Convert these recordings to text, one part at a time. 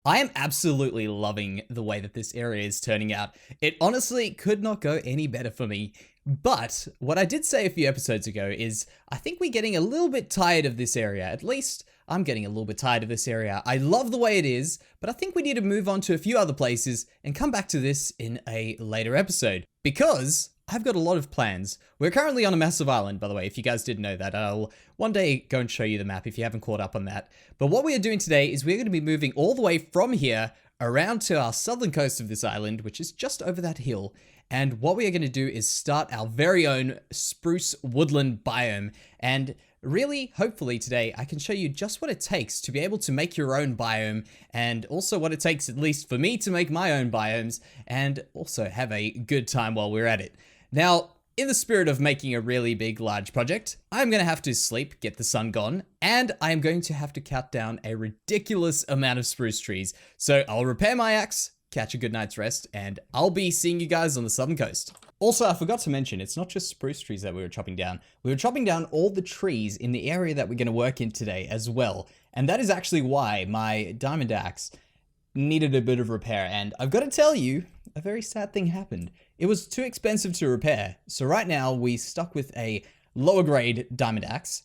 I am absolutely loving the way that this area is turning out. It honestly could not go any better for me. But what I did say a few episodes ago is I think we're getting a little bit tired of this area. At least I'm getting a little bit tired of this area. I love the way it is, but I think we need to move on to a few other places and come back to this in a later episode. Because I've got a lot of plans. We're currently on a massive island, by the way, if you guys didn't know that. I'll one day go and show you the map if you haven't caught up on that. But what we are doing today is we're going to be moving all the way from here around to our southern coast of this island, which is just over that hill. And what we are going to do is start our very own spruce woodland biome. And really, hopefully today, I can show you just what it takes to be able to make your own biome, and also what it takes, at least for me, to make my own biomes, and also have a good time while we're at it. Now, in the spirit of making a really big, large project, I'm going to have to sleep, get the sun gone, and I'm going to have to cut down a ridiculous amount of spruce trees. So I'll repair my axe, catch a good night's rest, and I'll be seeing you guys on the southern coast. Also, I forgot to mention, it's not just spruce trees that we were chopping down. We were chopping down all the trees in the area that we're going to work in today as well. And that is actually why my diamond axe needed a bit of repair. And I've got to tell you, a very sad thing happened. It was too expensive to repair. So right now we stuck with a lower grade diamond axe,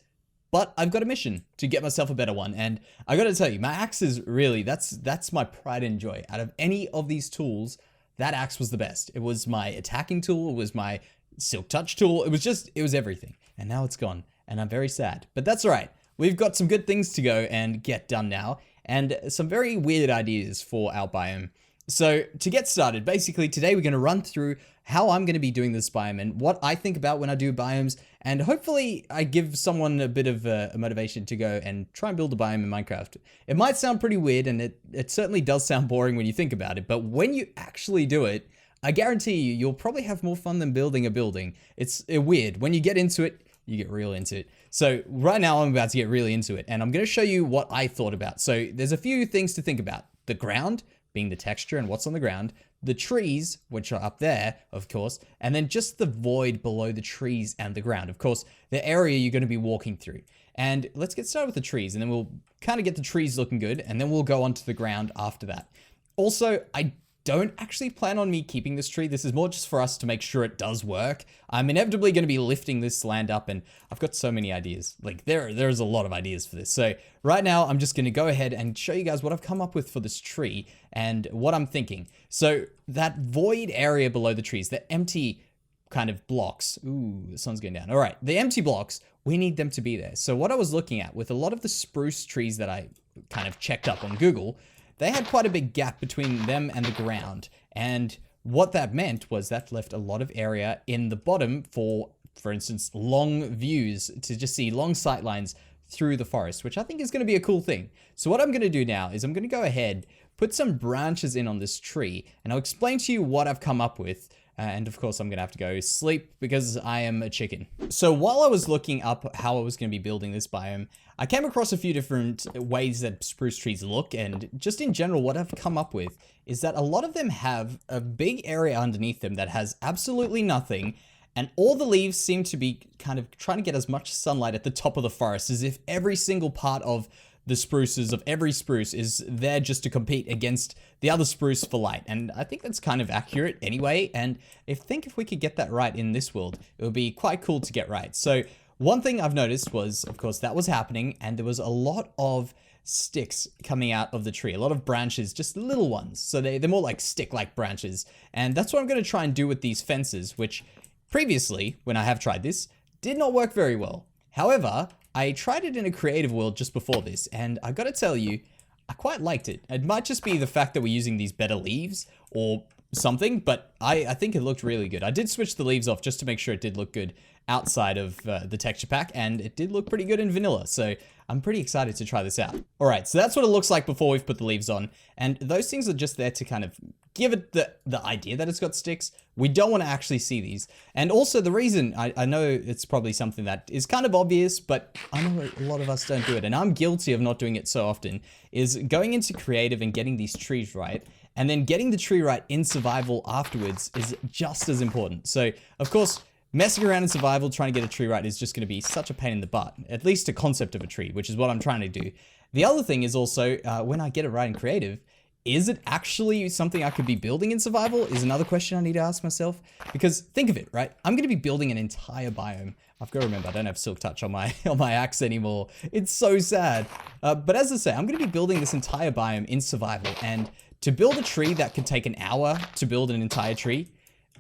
but I've got a mission to get myself a better one. And I got to tell you, my axe is really, that's my pride and joy. Out of any of these tools, that axe was the best. It was my attacking tool. It was my silk touch tool. It was everything. And now it's gone. And I'm very sad, but that's all right. We've got some good things to go and get done now, and some very weird ideas for our biome. So to get started, basically today we're going to run through how I'm going to be doing this biome and what I think about when I do biomes, and hopefully I give someone a bit of a motivation to go and try and build a biome in Minecraft. It might sound pretty weird, and it certainly does sound boring when you think about it, but when you actually do it, I guarantee you'll probably have more fun than building a building. It's weird. When you get into it, you get real into it. So right now I'm about to get really into it, and I'm going to show you what I thought about. So there's a few things to think about. The ground, being the texture and what's on the ground, the trees, which are up there, of course, and then just the void below the trees and the ground. Of course, the area you're going to be walking through. And let's get started with the trees, and then we'll kind of get the trees looking good, and then we'll go onto the ground after that. Also, I don't actually plan on me keeping this tree. This is more just for us to make sure it does work. I'm inevitably going to be lifting this land up, and I've got so many ideas. Like there's a lot of ideas for this. So right now I'm just going to go ahead and show you guys what I've come up with for this tree and what I'm thinking. So that void area below the trees, the empty kind of blocks. Ooh, the sun's going down. All right. The empty blocks, we need them to be there. So what I was looking at with a lot of the spruce trees that I kind of checked up on Google, they had quite a big gap between them and the ground. And what that meant was that left a lot of area in the bottom for instance, long views, to just see long sight lines through the forest, which I think is going to be a cool thing. So what I'm going to do now is I'm going to go ahead, put some branches in on this tree, and I'll explain to you what I've come up with. And of course, I'm going to have to go sleep because I am a chicken. So while I was looking up how I was going to be building this biome, I came across a few different ways that spruce trees look. And just in general, what I've come up with is that a lot of them have a big area underneath them that has absolutely nothing. And all the leaves seem to be kind of trying to get as much sunlight at the top of the forest, as if every single part of the spruces of every spruce is there just to compete against the other spruce for light. And I think that's kind of accurate anyway. And if we could get that right in this world, it would be quite cool to get right. So one thing I've noticed was, of course, that was happening, and there was a lot of sticks coming out of the tree, a lot of branches, just little ones. So they're more like stick-like branches. And that's what I'm going to try and do with these fences, which previously, when I have tried this, did not work very well. However, I tried it in a creative world just before this, and I gotta tell you, I quite liked it. It might just be the fact that we're using these better leaves or something, but I think it looked really good. I did switch the leaves off just to make sure it did look good outside of the texture pack, and it did look pretty good in vanilla, so I'm pretty excited to try this out. All right, so that's what it looks like before we've put the leaves on, and those things are just there to kind of give it the idea that it's got sticks. We don't want to actually see these. And also the reason, I know it's probably something that is kind of obvious, but I know a lot of us don't do it, and I'm guilty of not doing it so often, is going into creative and getting these trees right, and then getting the tree right in survival afterwards is just as important. So, of course, messing around in survival, trying to get a tree right is just going to be such a pain in the butt, at least a concept of a tree, which is what I'm trying to do. The other thing is also, when I get it right in creative, is it actually something I could be building in survival is another question I need to ask myself. Because think of it, right? I'm going to be building an entire biome. I've got to remember, I don't have silk touch on my axe anymore. It's so sad. But as I say, I'm going to be building this entire biome in survival. And to build a tree that could take an hour to build an entire tree,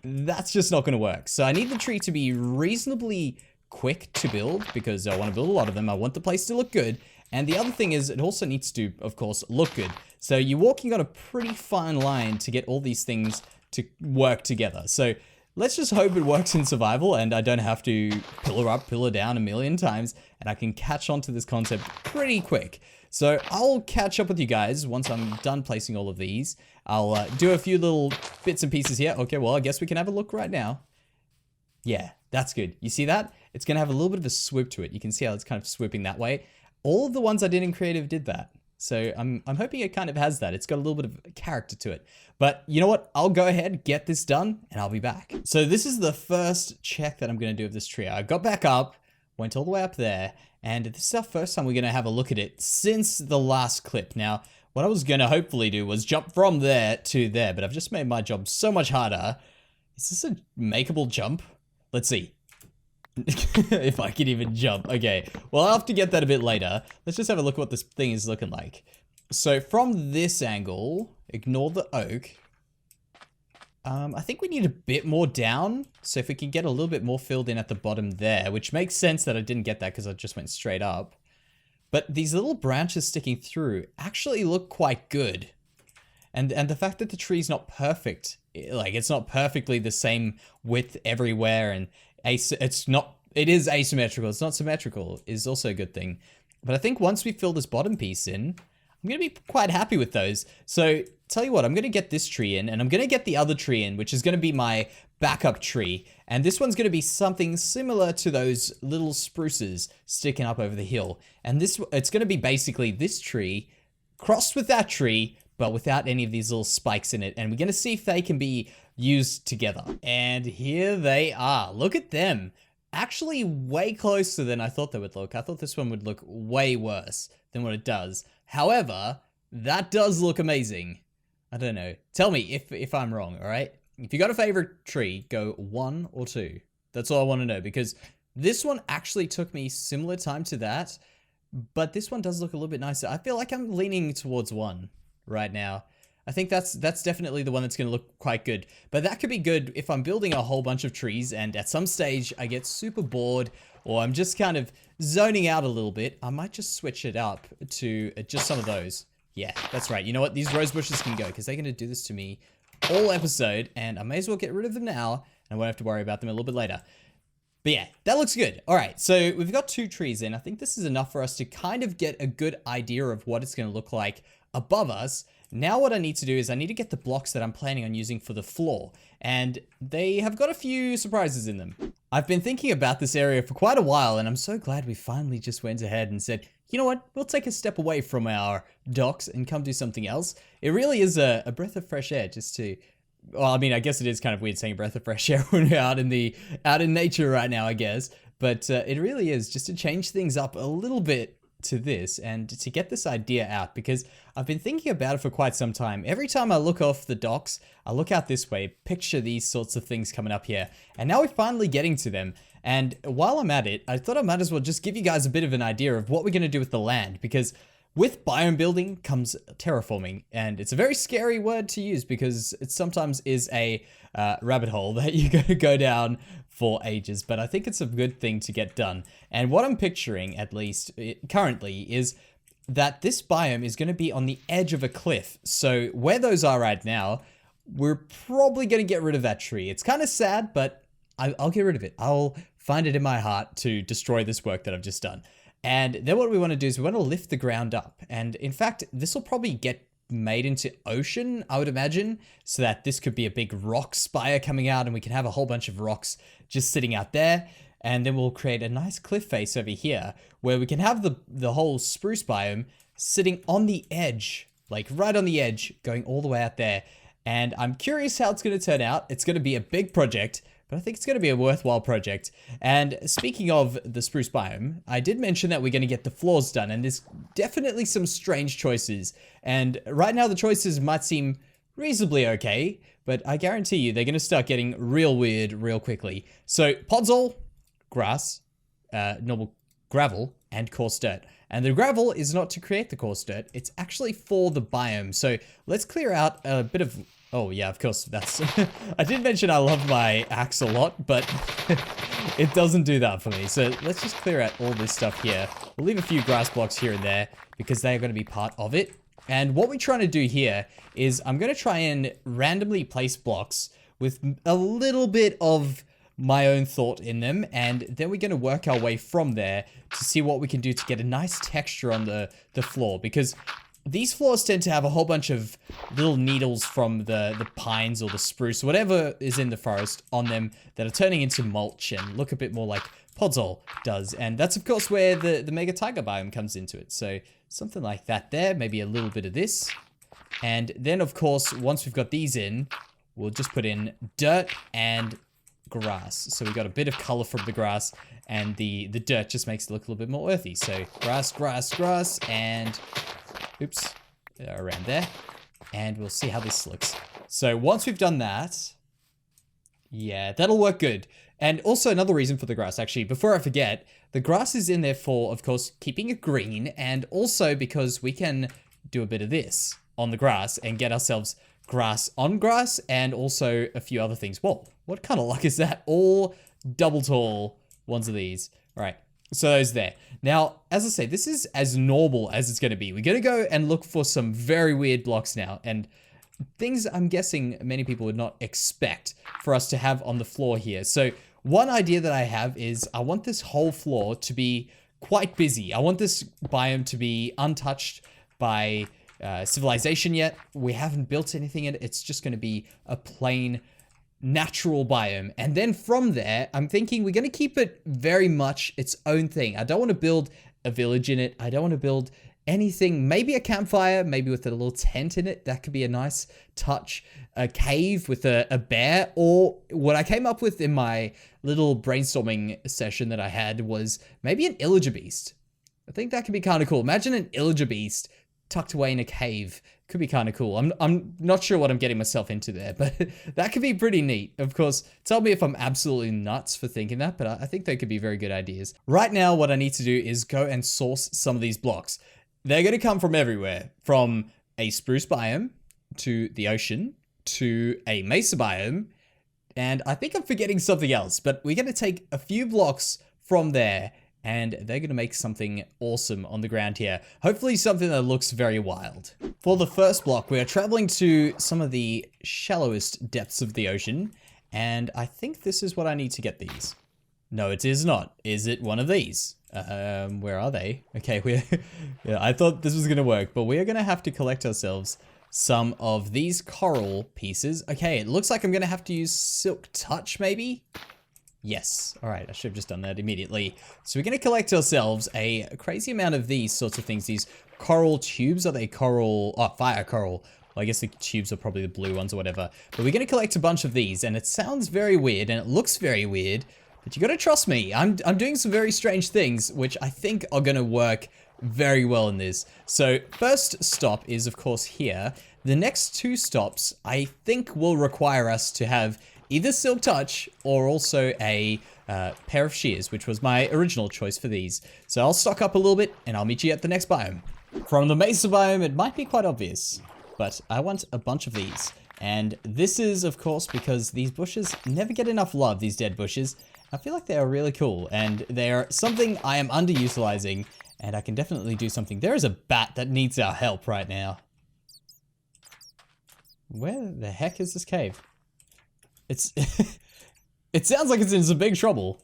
that's just not going to work. So I need the tree to be reasonably quick to build because I want to build a lot of them. I want the place to look good. And the other thing is it also needs to, of course, look good. So you're walking on a pretty fine line to get all these things to work together. So let's just hope it works in survival and I don't have to pillar up, pillar down a million times and I can catch on to this concept pretty quick. So I'll catch up with you guys once I'm done placing all of these. I'll do a few little bits and pieces here. Okay, well, I guess we can have a look right now. Yeah, that's good. You see that? It's going to have a little bit of a swoop to it. You can see how it's kind of swooping that way. All of the ones I did in creative did that. So I'm hoping it kind of has that. It's got a little bit of character to it. But you know what? I'll go ahead, get this done, and I'll be back. So this is the first check that I'm going to do of this tree. I got back up, went all the way up there, and this is our first time we're going to have a look at it since the last clip. Now, what I was going to hopefully do was jump from there to there, but I've just made my job so much harder. Is this a makeable jump? Let's see. If I can even jump. Okay, well, I'll have to get that a bit later. Let's just have a look at what this thing is looking like. So from this angle, ignore the oak. I think we need a bit more down. So if we can get a little bit more filled in at the bottom there, which makes sense that I didn't get that because I just went straight up. But these little branches sticking through actually look quite good. And the fact that the tree's not perfect, like it's not perfectly the same width everywhere and it is asymmetrical, it's not symmetrical, is also a good thing. But I think once we fill this bottom piece in, I'm going to be quite happy with those. So tell you what, I'm going to get this tree in and I'm going to get the other tree in, which is going to be my backup tree. And this one's going to be something similar to those little spruces sticking up over the hill. And it's going to be basically this tree crossed with that tree, but without any of these little spikes in it. And we're going to see if they can be used together. And here they are. Look at them. Actually way closer than I thought they would look. I thought this one would look way worse than what it does. However, that does look amazing. I don't know. Tell me if I'm wrong, all right? If you got a favorite tree, go 1 or 2. That's all I want to know because this one actually took me similar time to that, but this one does look a little bit nicer. I feel like I'm leaning towards 1 right now. I think that's definitely the one that's going to look quite good. But that could be good if I'm building a whole bunch of trees and at some stage I get super bored or I'm just kind of zoning out a little bit. I might just switch it up to just some of those. Yeah, that's right. You know what? These rose bushes can go because they're going to do this to me all episode and I may as well get rid of them now and I won't have to worry about them a little bit later. But yeah, that looks good. All right, so we've got 2 trees in. I think this is enough for us to kind of get a good idea of what it's going to look like above us. Now what I need to do is I need to get the blocks that I'm planning on using for the floor, and they have got a few surprises in them. I've been thinking about this area for quite a while, and I'm so glad we finally just went ahead and said, you know what, we'll take a step away from our docks and come do something else. It really is a breath of fresh air just to... Well, I mean, I guess it is kind of weird saying breath of fresh air when we're out in nature right now, I guess. But it really is just to change things up a little bit to this and to get this idea out because I've been thinking about it for quite some time. Every time I look off the docks, I look out this way, picture these sorts of things coming up here. And now we're finally getting to them. And while I'm at it, I thought I might as well just give you guys a bit of an idea of what we're going to do with the land because with biome building comes terraforming, and it's a very scary word to use because it sometimes is a rabbit hole that you gotta go down for ages, but I think it's a good thing to get done. And what I'm picturing, at least currently, is that this biome is going to be on the edge of a cliff. So where those are right now, we're probably going to get rid of that tree. It's kind of sad, but I'll get rid of it. I'll find it in my heart to destroy this work that I've just done. And then what we want to do is we want to lift the ground up. And in fact, this will probably get made into ocean, I would imagine, so that this could be a big rock spire coming out and we can have a whole bunch of rocks just sitting out there. And then we'll create a nice cliff face over here where we can have the whole spruce biome sitting on the edge, like right on the edge, going all the way out there. And I'm curious how it's going to turn out. It's going to be a big project, but I think it's going to be a worthwhile project. And speaking of the spruce biome, I did mention that we're going to get the floors done, and there's definitely some strange choices. And right now the choices might seem reasonably okay, but I guarantee you they're going to start getting real weird real quickly. So podzol, grass, normal gravel, and coarse dirt. And the gravel is not to create the coarse dirt, it's actually for the biome. So let's clear out a bit of... Oh yeah, of course, that's... I did mention I love my axe a lot, but it doesn't do that for me. So let's just clear out all this stuff here. We'll leave a few grass blocks here and there because they are going to be part of it. And what we're trying to do here is I'm going to try and randomly place blocks with a little bit of my own thought in them, and then we're going to work our way from there to see what we can do to get a nice texture on the floor, because these floors tend to have a whole bunch of little needles from the pines or the spruce, whatever is in the forest, on them that are turning into mulch and look a bit more like podzol does. And that's of course where the mega taiga biome comes into it. So something like that there, maybe a little bit of this. And then of course, once we've got these in, we'll just put in dirt and grass. So we got a bit of color from the grass, and the dirt just makes it look a little bit more earthy. So grass, grass, grass, and oops, around there. And we'll see how this looks. So once we've done that, yeah, that'll work good. And also another reason for the grass, actually, before I forget, the grass is in there for, of course, keeping it green, and also because we can do a bit of this on the grass and get ourselves grass on grass, and also a few other things. Whoa, what kind of luck is that? All double tall ones of these. All right, so those there. Now, as I say, this is as normal as it's going to be. We're going to go and look for some very weird blocks now, and things I'm guessing many people would not expect for us to have on the floor here. So one idea that I have is I want this whole floor to be quite busy. I want this biome to be untouched by civilization yet. We haven't built anything in it. It's just going to be a plain natural biome. And then from there, I'm thinking we're going to keep it very much its own thing. I don't want to build a village in it. I don't want to build anything, maybe a campfire, maybe with a little tent in it. That could be a nice touch. A cave with a bear, or what I came up with in my little brainstorming session that I had was maybe an illager beast. I think that could be kind of cool. Imagine an illager beast tucked away in a cave. Could be kind of cool. I'm not sure what I'm getting myself into there, but that could be pretty neat. Of course, tell me if I'm absolutely nuts for thinking that, but I think they could be very good ideas. Right now, what I need to do is go and source some of these blocks. They're going to come from everywhere, from a spruce biome to the ocean to a mesa biome, and I think I'm forgetting something else, but we're going to take a few blocks from there, and they're going to make something awesome on the ground here. Hopefully something that looks very wild. For the first block, we are traveling to some of the shallowest depths of the ocean, and I think this is what I need to get these. No, it is not. Is it one of these? Where are they? Okay, yeah, I thought this was going to work, but we are going to have to collect ourselves some of these coral pieces. Okay, it looks like I'm going to have to use silk touch, maybe? Yes. All right, I should have just done that immediately. So we're going to collect ourselves a crazy amount of these sorts of things. These coral tubes, are they coral? Oh, fire coral. Well, I guess the tubes are probably the blue ones or whatever. But we're going to collect a bunch of these, and it sounds very weird, and it looks very weird, but you got to trust me. I'm doing some very strange things, which I think are going to work very well in this. So first stop is, of course, here. The next two stops, I think, will require us to have either silk touch or also a pair of shears, which was my original choice for these. So I'll stock up a little bit, and I'll meet you at the next biome. From the mesa biome, it might be quite obvious, but I want a bunch of these. And this is, of course, because these bushes never get enough love, these dead bushes. I feel like they are really cool, and they are something I am underutilizing, and I can definitely do something. There is a bat that needs our help right now. Where the heck is this cave? It's... It sounds like it's in some big trouble.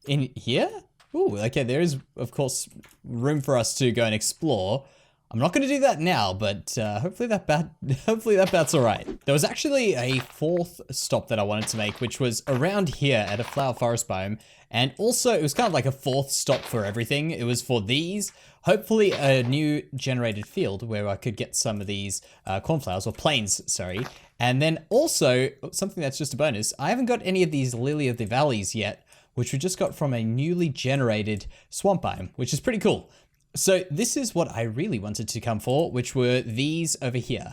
In here? Ooh, okay, there is, of course, room for us to go and explore. I'm not going to do that now, but hopefully that bat's all right. There was actually a fourth stop that I wanted to make, which was around here at a flower forest biome. And also, it was kind of like a fourth stop for everything. It was for these, hopefully a new generated field where I could get some of these cornflowers, or plains, sorry. And then also, something that's just a bonus, I haven't got any of these lily of the valleys yet, which we just got from a newly generated swamp biome, which is pretty cool. So this is what I really wanted to come for, which were these over here.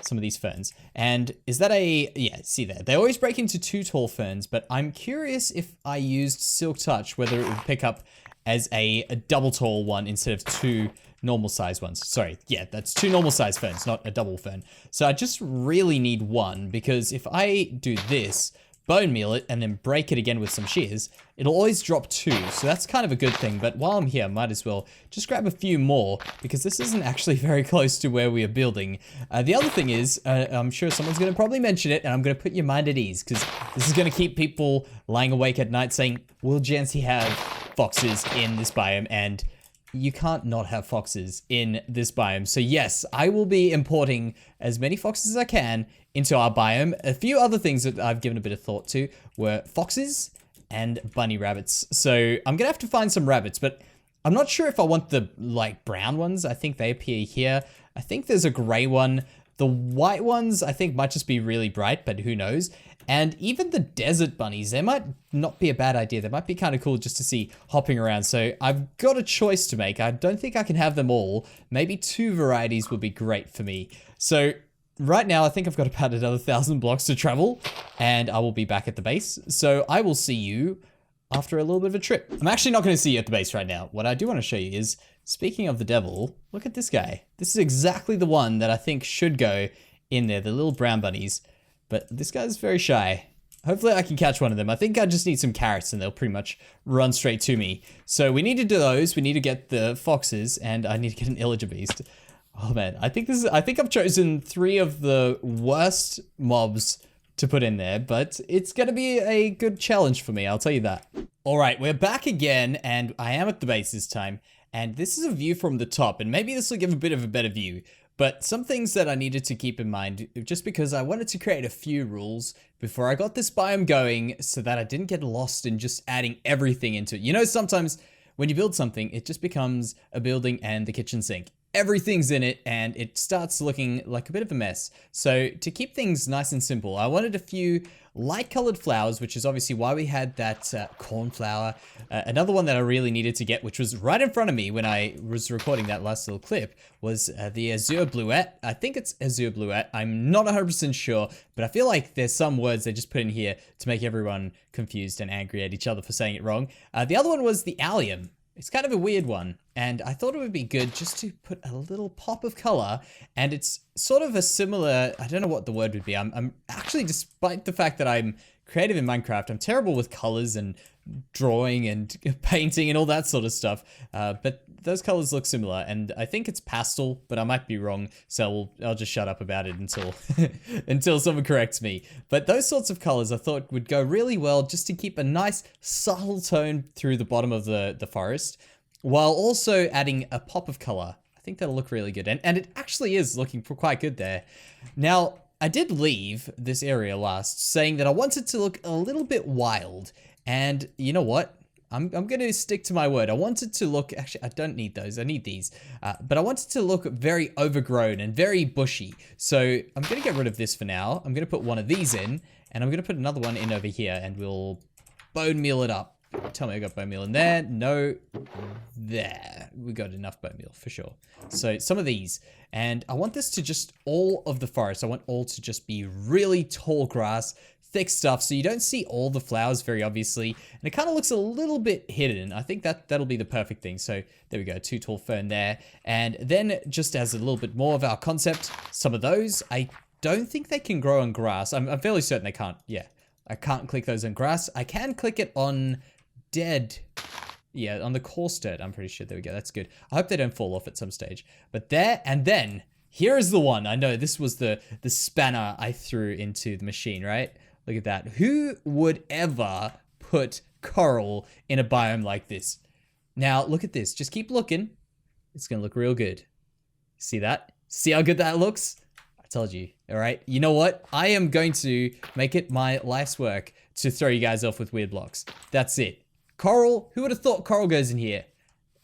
Some of these ferns. And is that yeah, see there. They always break into 2 tall ferns, but I'm curious if I used Silk Touch, whether it would pick up as a double tall one instead of 2 normal size ones. Sorry, yeah, that's 2 normal size ferns, not a double fern. So I just really need 1, because if I do this, bone meal it, and then break it again with some shears, it'll always drop 2, so that's kind of a good thing. But while I'm here, I might as well just grab a few more, because this isn't actually very close to where we are building. The other thing is, I'm sure someone's going to probably mention it, and I'm going to put your mind at ease, because this is going to keep people lying awake at night saying, will Jansey have foxes in this biome? And you can't not have foxes in this biome. So yes, I will be importing as many foxes as I can into our biome. A few other things that I've given a bit of thought to were foxes and bunny rabbits. So I'm gonna have to find some rabbits, but I'm not sure if I want the like brown ones. I think they appear here. I think there's a gray one. The white ones I think might just be really bright, but who knows? And even the desert bunnies, they might not be a bad idea. They might be kind of cool just to see hopping around. So I've got a choice to make. I don't think I can have them all. Maybe 2 varieties would be great for me. So right now, I think I've got about another 1,000 blocks to travel, and I will be back at the base. So I will see you after a little bit of a trip. I'm actually not going to see you at the base right now. What I do want to show you is, speaking of the devil, look at this guy. This is exactly the one that I think should go in there, the little brown bunnies. But this guy's very shy. Hopefully I can catch one of them. I think I just need some carrots and they'll pretty much run straight to me. So we need to do those. We need to get the foxes, and I need to get an illager beast. Oh man, I think I've chosen 3 of the worst mobs to put in there, but it's gonna be a good challenge for me, I'll tell you that. All right, we're back again, and I am at the base this time, and this is a view from the top, and maybe this will give a bit of a better view. But some things that I needed to keep in mind, just because I wanted to create a few rules before I got this biome going so that I didn't get lost in just adding everything into it. You know, sometimes when you build something, it just becomes a building and the kitchen sink. Everything's in it and it starts looking like a bit of a mess. So to keep things nice and simple, I wanted a few light colored flowers, which is obviously why we had that cornflower. Another one that I really needed to get, which was right in front of me when I was recording that last little clip, was the azure bluette. I think it's azure bluette. I'm not 100% sure, but I feel like there's some words they just put in here to make everyone confused and angry at each other for saying it wrong. The other one was the allium. It's kind of a weird one, and I thought it would be good just to put a little pop of color, and it's sort of a similar, I don't know what the word would be. I'm actually, despite the fact that I'm creative in Minecraft, I'm terrible with colors and drawing and painting and all that sort of stuff, but those colors look similar, and I think it's pastel, but I might be wrong, so I'll just shut up about it until until someone corrects me. But those sorts of colors I thought would go really well just to keep a nice subtle tone through the bottom of the forest, while also adding a pop of color. I think that'll look really good, and it actually is looking quite good there. Now, I did leave this area last saying that I wanted to look a little bit wild, and you know what? I'm going to stick to my word. I wanted to look, actually, I don't need those. I need these. But I wanted to look very overgrown and very bushy. So I'm going to get rid of this for now. I'm going to put one of these in, and I'm going to put another one in over here, and we'll bone meal it up. Tell me I got bone meal in there. No, there. We got enough bone meal for sure. So some of these, and I want this to just all of the forest. I want all to just be really tall grass, thick stuff, so you don't see all the flowers very obviously, and it kind of looks a little bit hidden. I think that'll be the perfect thing. So there we go, 2 tall fern there, and then just as a little bit more of our concept, some of those, I don't think they can grow on grass. I'm fairly certain they can't. Yeah, I can't click those on grass. I can click it on dead. Yeah, on the coarse dirt, I'm pretty sure. There we go, that's good. I hope they don't fall off at some stage. But there, and then, here is the one. I know this was the spanner I threw into the machine, right? Look at that. Who would ever put coral in a biome like this? Now, look at this. Just keep looking. It's going to look real good. See that? See how good that looks? I told you. All right. You know what? I am going to make it my life's work to throw you guys off with weird blocks. That's it. Coral. Who would have thought coral goes in here?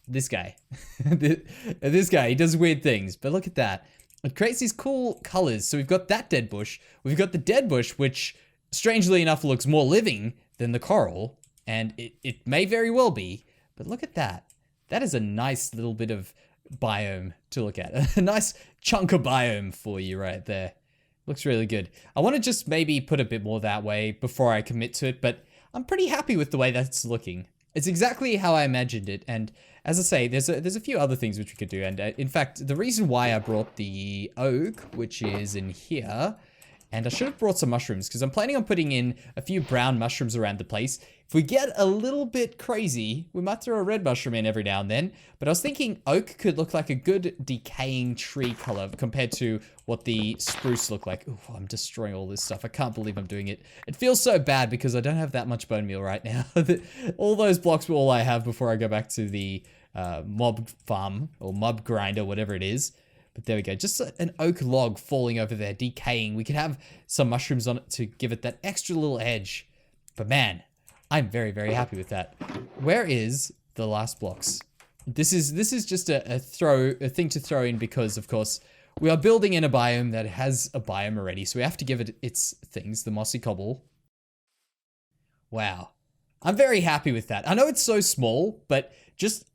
This guy. This guy. He does weird things. But look at that. It creates these cool colors. So we've got that dead bush. We've got the dead bush, which strangely enough looks more living than the coral. And it may very well be. But look at that. That is a nice little bit of biome to look at. A nice chunk of biome for you right there. Looks really good. I want to just maybe put a bit more that way before I commit to it, but I'm pretty happy with the way that's looking. It's exactly how I imagined it, and as I say, there's a few other things which we could do, and in fact, the reason why I brought the oak, which is in here, and I should have brought some mushrooms, because I'm planning on putting in a few brown mushrooms around the place. If we get a little bit crazy, we might throw a red mushroom in every now and then, but I was thinking oak could look like a good decaying tree color compared to what the spruce look like. Ooh, I'm destroying all this stuff. I can't believe I'm doing it. It feels so bad because I don't have that much bone meal right now. All those blocks were all I have before I go back to the mob farm or mob grinder, whatever it is. But there we go. Just an oak log falling over there, decaying. We could have some mushrooms on it to give it that extra little edge. But man, I'm very, very happy with that. Where is the last blocks? This is just a thing to throw in because, of course, we are building in a biome that has a biome already. So we have to give it its things, the mossy cobble. Wow. I'm very happy with that. I know it's so small, but just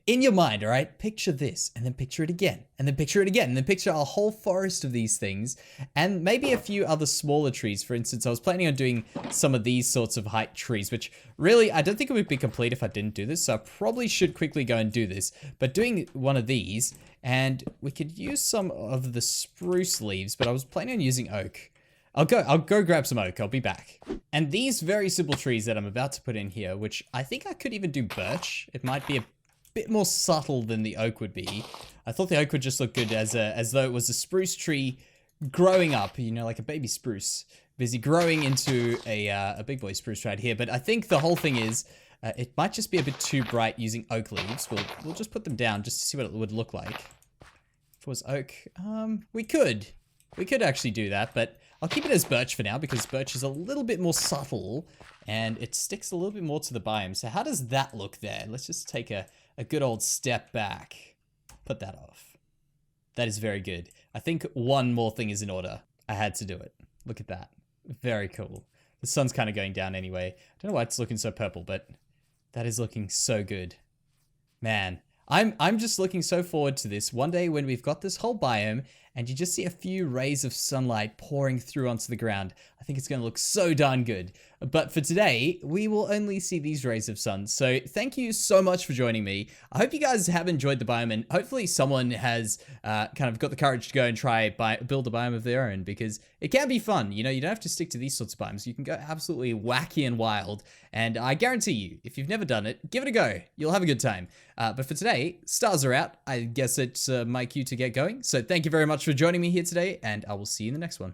in your mind, all right, picture this and then picture it again and then picture it again and then picture a whole forest of these things and maybe a few other smaller trees. For instance, I was planning on doing some of these sorts of height trees, which really, I don't think it would be complete if I didn't do this. So I probably should quickly go and do this, but doing one of these, and we could use some of the spruce leaves, but I was planning on using oak. I'll go grab some oak. I'll be back. And these very simple trees that I'm about to put in here, which I think I could even do birch. It might be a bit more subtle than the oak would be. I thought the oak would just look good as though it was a spruce tree growing up, you know, like a baby spruce, busy growing into a big boy spruce right here. But I think the whole thing is it might just be a bit too bright using oak leaves. We'll just put them down just to see what it would look like. If it was oak, we could actually do that, but I'll keep it as birch for now because birch is a little bit more subtle and it sticks a little bit more to the biome. So how does that look there? Let's just take a good old step back. Put that off. That is very good. I think one more thing is in order. I had to do it. Look at that. Very cool. The sun's kind of going down anyway. I don't know why it's looking so purple, but that is looking so good. Man, I'm just looking so forward to this. One day when we've got this whole biome and you just see a few rays of sunlight pouring through onto the ground, I think it's going to look so darn good. But for today, we will only see these rays of sun. So thank you so much for joining me. I hope you guys have enjoyed the biome and hopefully someone has kind of got the courage to go and try build a biome of their own because it can be fun. You know, you don't have to stick to these sorts of biomes. You can go absolutely wacky and wild. And I guarantee you, if you've never done it, give it a go. You'll have a good time. But for today, stars are out. I guess it's my cue to get going. So thank you very much for joining me here today, and I will see you in the next one.